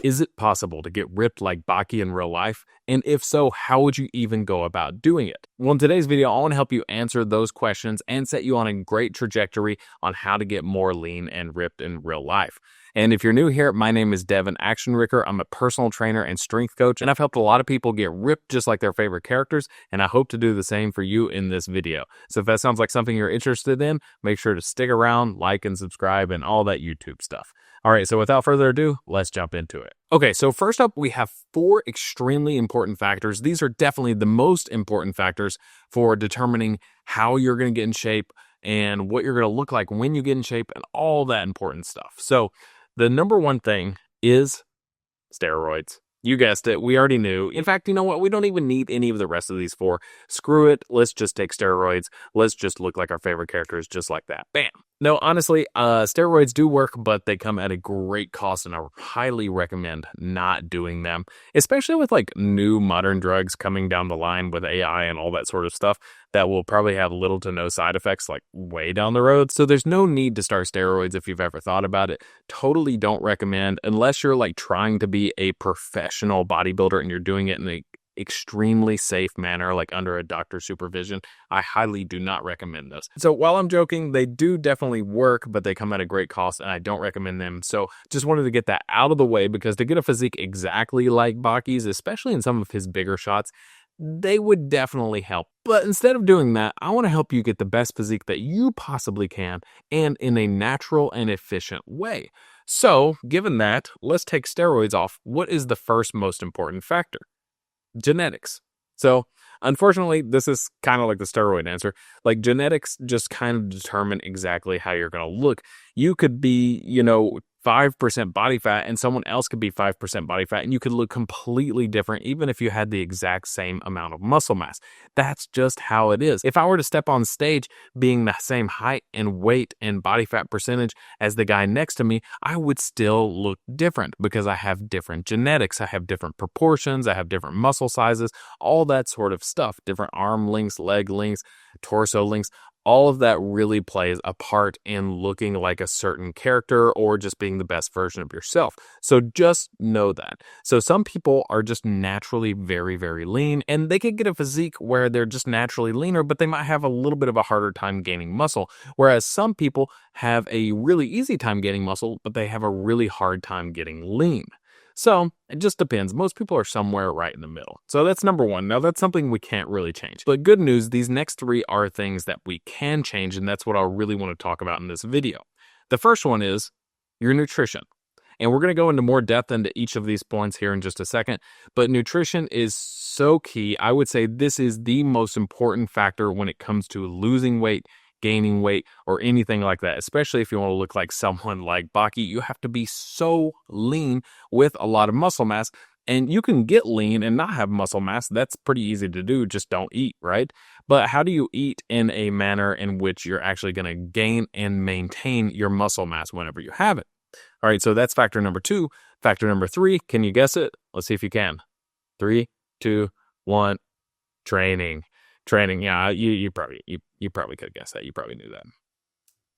Is it possible to get ripped like Baki in real life? And if so, how would you even go about doing it? Well, in today's video, I want to help you answer those questions and set you on a great trajectory on how to get more lean and ripped in real life. And if you're new here, my name is Devin Actionricker. I'm a personal trainer and strength coach, and I've helped a lot of people get ripped just like their favorite characters, and I hope to do the same for you in this video. So if that sounds like something you're interested in, make sure to stick around, like and subscribe, and all that YouTube stuff. All right, so without further ado, let's jump into it. Okay, so first up, we have 4 extremely important factors. These are definitely the most important factors for determining how you're going to get in shape and what you're going to look like when you get in shape and all that important stuff. So the number one thing is steroids. You guessed it. We already knew. In fact, you know what? We don't even need any of the rest of these 4. Screw it. Let's just take steroids. Let's just look like our favorite characters just like that. Bam. No, honestly, steroids do work, but they come at a great cost, and I highly recommend not doing them, especially with like new modern drugs coming down the line with AI and all that sort of stuff that will probably have little to no side effects like way down the road. So there's no need to start steroids if you've ever thought about it. Totally don't recommend unless you're like trying to be a professional bodybuilder and you're doing it in a extremely safe manner, like under a doctor's supervision. I highly do not recommend those. So while I'm joking, they do definitely work, but they come at a great cost and I don't recommend them. So just wanted to get that out of the way, because to get a physique exactly like Baki's, especially in some of his bigger shots, they would definitely help. But instead of doing that, I want to help you get the best physique that you possibly can, and in a natural and efficient way. So given that, let's take steroids off. What is the first most important factor? Genetics. So unfortunately, this is kind of like the steroid answer. Like, genetics just kind of determine exactly how you're going to look. You could be, 5% body fat and someone else could be 5% body fat, and you could look completely different even if you had the exact same amount of muscle mass. That's just how it is. If I were to step on stage being the same height and weight and body fat percentage as the guy next to me, I would still look different because I have different genetics. I have different proportions. I have different muscle sizes, all that sort of stuff, different arm lengths, leg lengths, torso lengths. All of that really plays a part in looking like a certain character or just being the best version of yourself. So just know that. So some people are just naturally very, very lean, and they could get a physique where they're just naturally leaner, but they might have a little bit of a harder time gaining muscle. Whereas some people have a really easy time gaining muscle, but they have a really hard time getting lean. So it just depends. Most people are somewhere right in the middle. So that's number one. Now that's something we can't really change. But good news, these next 3 are things that we can change, and that's what I really want to talk about in this video. The first one is your nutrition. And we're going to go into more depth into each of these points here in just a second. But nutrition is so key. I would say this is the most important factor when it comes to losing weight, gaining weight, or anything like that. Especially if you want to look like someone like Baki, you have to be so lean with a lot of muscle mass. And you can get lean and not have muscle mass. That's pretty easy to do. Just don't eat, right? But how do you eat in a manner in which you're actually going to gain and maintain your muscle mass whenever you have it? All right, so that's factor number 2. Factor number 3, can you guess it? Let's see if you can. 3, 2, 1, training. Training, yeah, you probably could guess that. You probably knew that.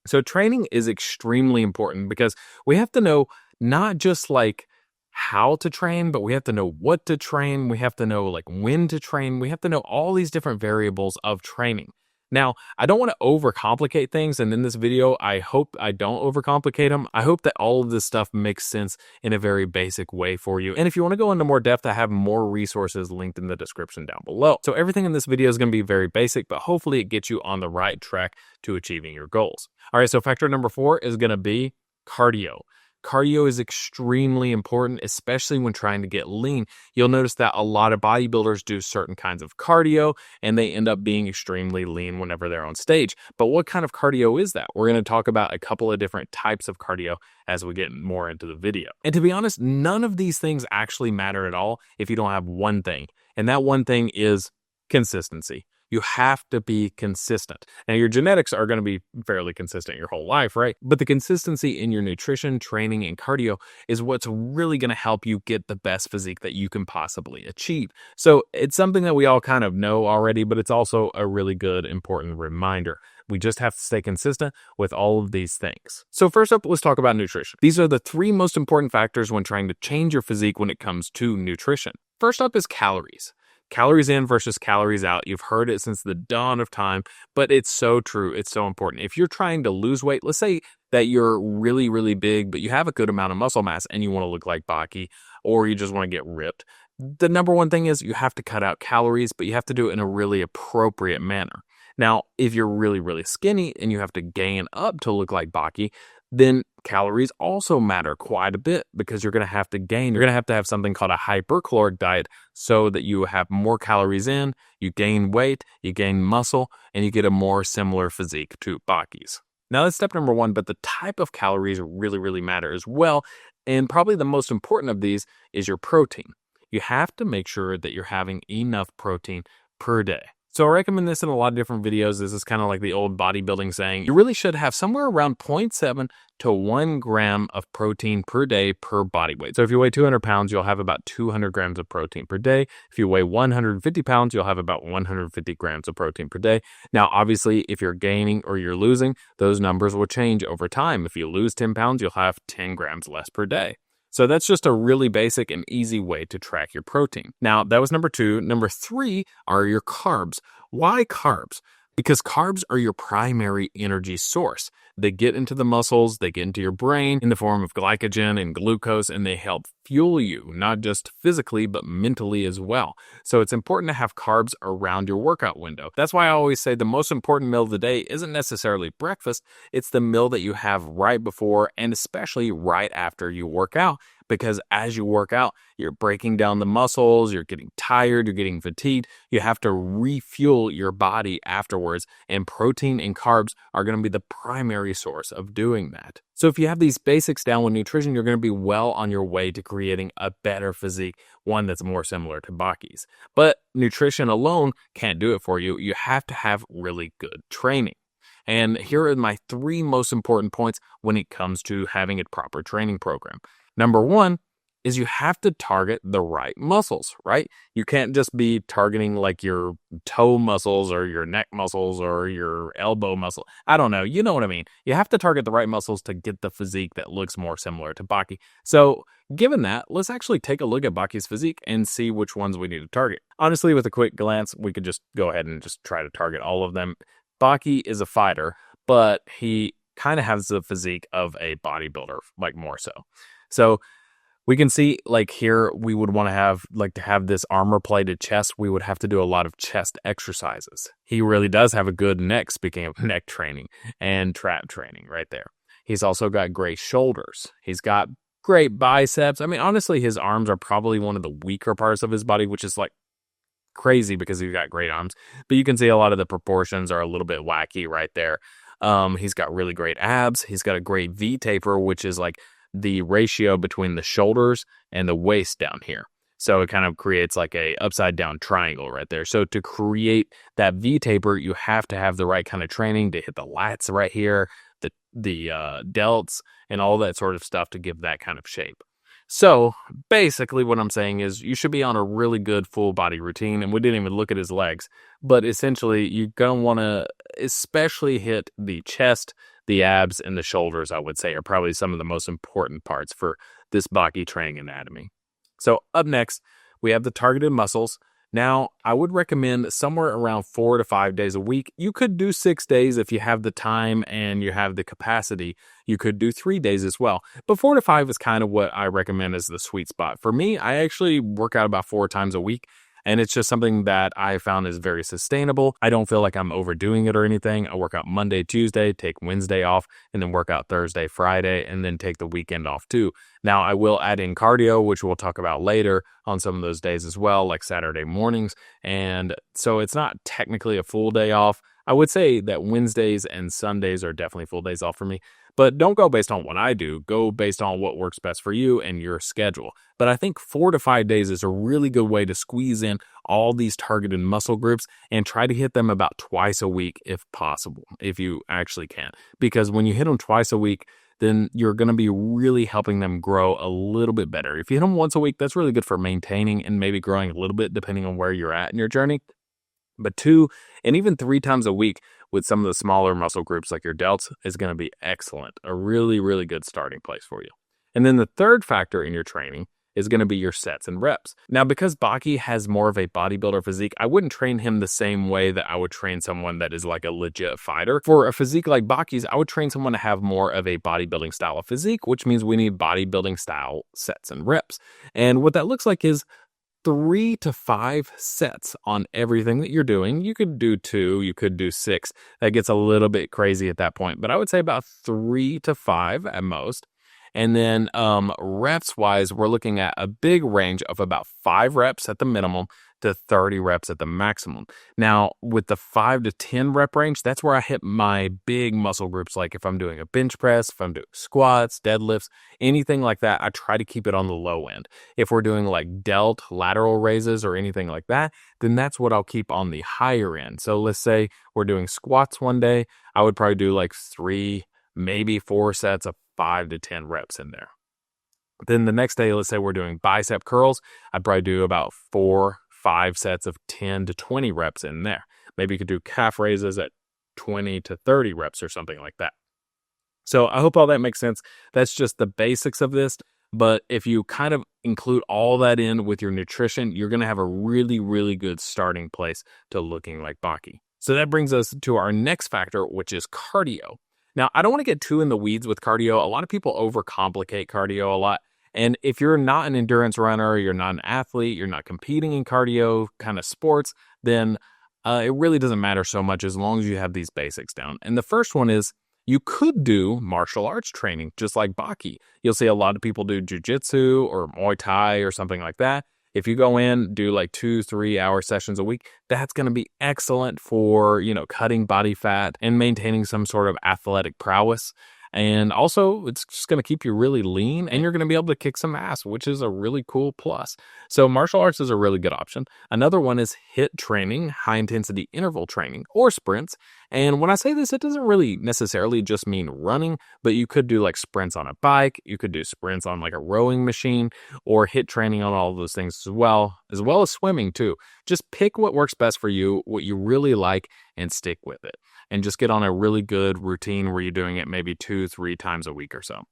So training is extremely important because we have to know not just like how to train, but we have to know what to train. We have to know like when to train. We have to know all these different variables of training. Now, I don't want to overcomplicate things, and in this video, I hope I don't overcomplicate them. I hope that all of this stuff makes sense in a very basic way for you. And if you want to go into more depth, I have more resources linked in the description down below. So everything in this video is going to be very basic, but hopefully it gets you on the right track to achieving your goals. All right, so factor number 4 is going to be cardio. Cardio is extremely important, especially when trying to get lean. You'll notice that a lot of bodybuilders do certain kinds of cardio, and they end up being extremely lean whenever they're on stage. But what kind of cardio is that? We're going to talk about a couple of different types of cardio as we get more into the video. And to be honest, none of these things actually matter at all if you don't have one thing. And that one thing is consistency. You have to be consistent. Now, your genetics are going to be fairly consistent your whole life, right? But the consistency in your nutrition, training, and cardio is what's really going to help you get the best physique that you can possibly achieve. So it's something that we all kind of know already, but it's also a really good, important reminder. We just have to stay consistent with all of these things. So first up, let's talk about nutrition. These are the 3 most important factors when trying to change your physique when it comes to nutrition. First up is calories. Calories in versus calories out. You've heard it since the dawn of time, but it's so true. It's so important. If you're trying to lose weight, let's say that you're really, really big, but you have a good amount of muscle mass and you want to look like Baki, or you just want to get ripped. The number one thing is you have to cut out calories, but you have to do it in a really appropriate manner. Now, if you're really, really skinny and you have to gain up to look like Baki, then calories also matter quite a bit because you're going to have to gain. You're going to have something called a hypercaloric diet so that you have more calories in, you gain weight, you gain muscle, and you get a more similar physique to Baki's. Now that's step number 1, but the type of calories really, really matter as well. And probably the most important of these is your protein. You have to make sure that you're having enough protein per day. So I recommend this in a lot of different videos. This is kind of like the old bodybuilding saying, you really should have somewhere around 0.7 to 1 gram of protein per day per body weight. So if you weigh 200 pounds, you'll have about 200 grams of protein per day. If you weigh 150 pounds, you'll have about 150 grams of protein per day. Now, obviously, if you're gaining or you're losing, those numbers will change over time. If you lose 10 pounds, you'll have 10 grams less per day. So that's just a really basic and easy way to track your protein. Now, that was number 2. Number 3 are your carbs. Why carbs? Because carbs are your primary energy source. They get into the muscles, they get into your brain in the form of glycogen and glucose, and they help fuel you, not just physically, but mentally as well. So it's important to have carbs around your workout window. That's why I always say the most important meal of the day isn't necessarily breakfast, it's the meal that you have right before and especially right after you work out. Because as you work out, you're breaking down the muscles, you're getting tired, you're getting fatigued. You have to refuel your body afterwards, and protein and carbs are going to be the primary source of doing that. So if you have these basics down with nutrition, you're going to be well on your way to creating a better physique, one that's more similar to Baki's. But nutrition alone can't do it for you. You have to have really good training. And here are my 3 most important points when it comes to having a proper training program. Number 1 is you have to target the right muscles, right? You can't just be targeting like your toe muscles or your neck muscles or your elbow muscle. I don't know. You know what I mean? You have to target the right muscles to get the physique that looks more similar to Baki. So given that, let's actually take a look at Baki's physique and see which ones we need to target. Honestly, with a quick glance, we could just go ahead and just try to target all of them. Baki is a fighter, but he kind of has the physique of a bodybuilder, like more so. So we can see like here, we would want to have this armor plated chest. We would have to do a lot of chest exercises. He really does have a good neck, speaking of neck training and trap training right there. He's also got great shoulders. He's got great biceps. I mean, honestly, his arms are probably one of the weaker parts of his body, which is like crazy because he's got great arms. But you can see a lot of the proportions are a little bit wacky right there. He's got really great abs. He's got a great V taper, which is like the ratio between the shoulders and the waist down here. So it kind of creates like a upside down triangle right there. So to create that V taper, you have to have the right kind of training to hit the lats right here, the delts and all that sort of stuff to give that kind of shape. So basically what I'm saying is you should be on a really good full body routine, and we didn't even look at his legs, but essentially you're going to want to especially hit the chest, the abs, and the shoulders, I would say, are probably some of the most important parts for this Baki training anatomy. So up next, we have the targeted muscles. Now, I would recommend somewhere around 4 to 5 days a week. You could do 6 days if you have the time and you have the capacity. You could do 3 days as well. But 4 to 5 is kind of what I recommend as the sweet spot. For me, I actually work out about 4 times a week. And it's just something that I found is very sustainable. I don't feel like I'm overdoing it or anything. I work out Monday, Tuesday, take Wednesday off, and then work out Thursday, Friday, and then take the weekend off too. Now, I will add in cardio, which we'll talk about later on some of those days as well, like Saturday mornings. And so it's not technically a full day off. I would say that Wednesdays and Sundays are definitely full days off for me. But don't go based on what I do. Go based on what works best for you and your schedule. But I think 4 to 5 days is a really good way to squeeze in all these targeted muscle groups and try to hit them about twice a week if possible, if you actually can. Because when you hit them twice a week, then you're going to be really helping them grow a little bit better. If you hit them once a week, that's really good for maintaining and maybe growing a little bit depending on where you're at in your journey. But 2 and even 3 times a week with some of the smaller muscle groups like your delts is going to be excellent. A really, really good starting place for you. And then the third factor in your training is going to be your sets and reps. Now, because Baki has more of a bodybuilder physique, I wouldn't train him the same way that I would train someone that is like a legit fighter. For a physique like Baki's, I would train someone to have more of a bodybuilding style of physique, which means we need bodybuilding style sets and reps. And what that looks like is 3 to 5 sets on everything that you're doing. You could do 2, you could do 6. That gets a little bit crazy at that point, but I would say about 3 to 5 at most. And then reps wise, we're looking at a big range of about 5 reps at the minimum to 30 reps at the maximum. Now, with the 5 to 10 rep range, that's where I hit my big muscle groups. Like if I'm doing a bench press, if I'm doing squats, deadlifts, anything like that, I try to keep it on the low end. If we're doing like delt, lateral raises, or anything like that, then that's what I'll keep on the higher end. So let's say we're doing squats one day, I would probably do like 3, maybe 4 sets of 5 to 10 reps in there. Then the next day, let's say we're doing bicep curls, I'd probably do about 4, 5 sets of 10 to 20 reps in there. Maybe you could do calf raises at 20 to 30 reps or something like that. So I hope all that makes sense. That's just the basics of this. But if you kind of include all that in with your nutrition, you're going to have a really, really good starting place to looking like Baki. So that brings us to our next factor, which is cardio. Now, I don't want to get too in the weeds with cardio. A lot of people overcomplicate cardio a lot. And if you're not an endurance runner, you're not an athlete, you're not competing in cardio kind of sports, then it really doesn't matter so much as long as you have these basics down. And the first one is you could do martial arts training just like Baki. You'll see a lot of people do jiu-jitsu or Muay Thai or something like that. If you go in, do like 2-3 hour sessions a week, that's going to be excellent for, cutting body fat and maintaining some sort of athletic prowess. And also, it's just going to keep you really lean and you're going to be able to kick some ass, which is a really cool plus. So martial arts is a really good option. Another one is HIIT training, high intensity interval training, or sprints. And when I say this, it doesn't really necessarily just mean running, but you could do like sprints on a bike. You could do sprints on like a rowing machine, or HIIT training on all of those things as well as swimming too. Just pick what works best for you, what you really like, and stick with it. And just get on a really good routine where you're doing it maybe 2-3 times a week or so.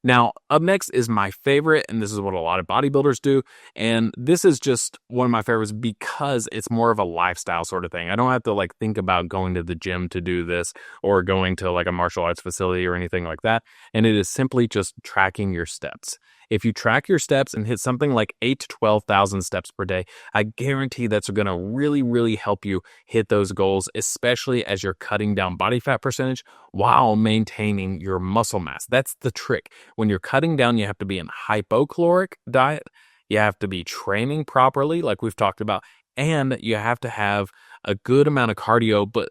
Now, up next is my favorite, and this is what a lot of bodybuilders do. And this is just one of my favorites because it's more of a lifestyle sort of thing. I don't have to like think about going to the gym to do this or going to like a martial arts facility or anything like that. And it is simply just tracking your steps. If you track your steps and hit something like 8 to 12,000 steps per day, I guarantee that's going to really, really help you hit those goals, especially as you're cutting down body fat percentage while maintaining your muscle mass. That's the trick. When you're cutting down, you have to be in hypocaloric diet. You have to be training properly, like we've talked about, and you have to have a good amount of cardio, but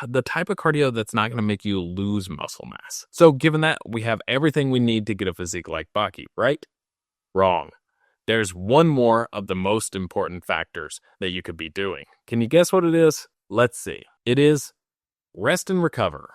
the type of cardio that's not going to make you lose muscle mass. So given that, we have everything we need to get a physique like Baki, right? Wrong. There's one more of the most important factors that you could be doing. Can you guess what it is? Let's see. It is rest and recover.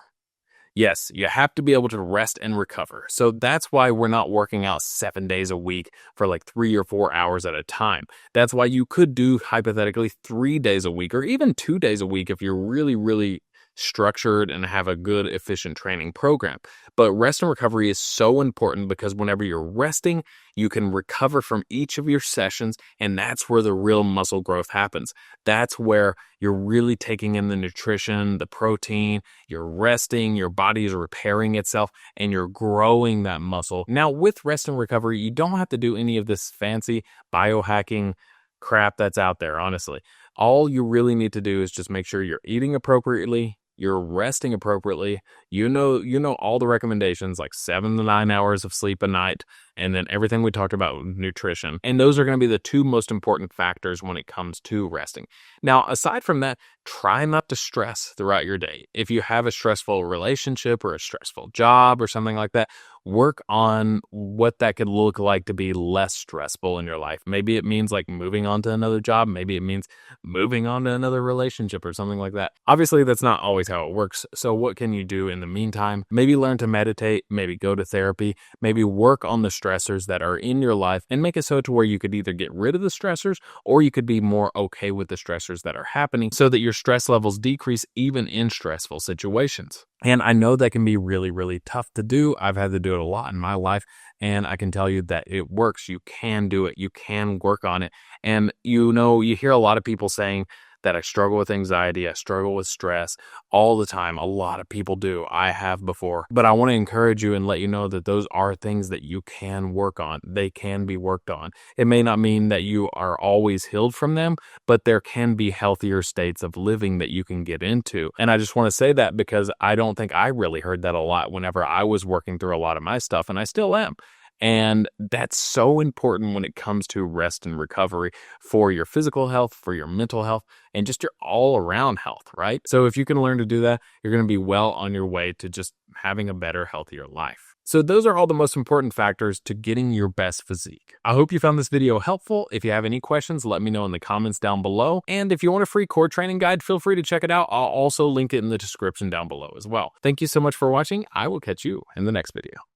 Yes, you have to be able to rest and recover. So that's why we're not working out 7 days a week for like 3 or 4 hours at a time. That's why you could do hypothetically 3 days a week or even 2 days a week if you're really, really structured and have a good, efficient training program. But rest and recovery is so important because whenever you're resting, you can recover from each of your sessions, and that's where the real muscle growth happens. That's where you're really taking in the nutrition, the protein, you're resting, your body is repairing itself, and you're growing that muscle. Now, with rest and recovery, you don't have to do any of this fancy biohacking crap that's out there, honestly. All you really need to do is just make sure you're eating appropriately, you're resting appropriately. You know all the recommendations, like 7 to 9 hours of sleep a night, and then everything we talked about with nutrition. And those are going to be the 2 most important factors when it comes to resting. Now, aside from that, try not to stress throughout your day. If you have a stressful relationship or a stressful job or something like that, work on what that could look like to be less stressful in your life. Maybe it means like moving on to another job. Maybe it means moving on to another relationship or something like that. Obviously, that's not always how it works. So what can you do in the meantime? Maybe learn to meditate, maybe go to therapy, maybe work on the stressors that are in your life and make it so to where you could either get rid of the stressors or you could be more okay with the stressors that are happening so that your stress levels decrease even in stressful situations. And I know that can be really, really tough to do. I've had to do it a lot in my life, and I can tell you that it works. You can do it. You can work on it. And you hear a lot of people saying that I struggle with anxiety, I struggle with stress all the time. A lot of people do. I have before. But I want to encourage you and let you know that those are things that you can work on. They can be worked on. It may not mean that you are always healed from them, but there can be healthier states of living that you can get into. And I just want to say that because I don't think I really heard that a lot whenever I was working through a lot of my stuff, and I still am. And that's so important when it comes to rest and recovery for your physical health, for your mental health, and just your all around health, right? So if you can learn to do that, you're going to be well on your way to just having a better, healthier life. So those are all the most important factors to getting your best physique. I hope you found this video helpful. If you have any questions, let me know in the comments down below. And if you want a free core training guide, feel free to check it out. I'll also link it in the description down below as well. Thank you so much for watching. I will catch you in the next video.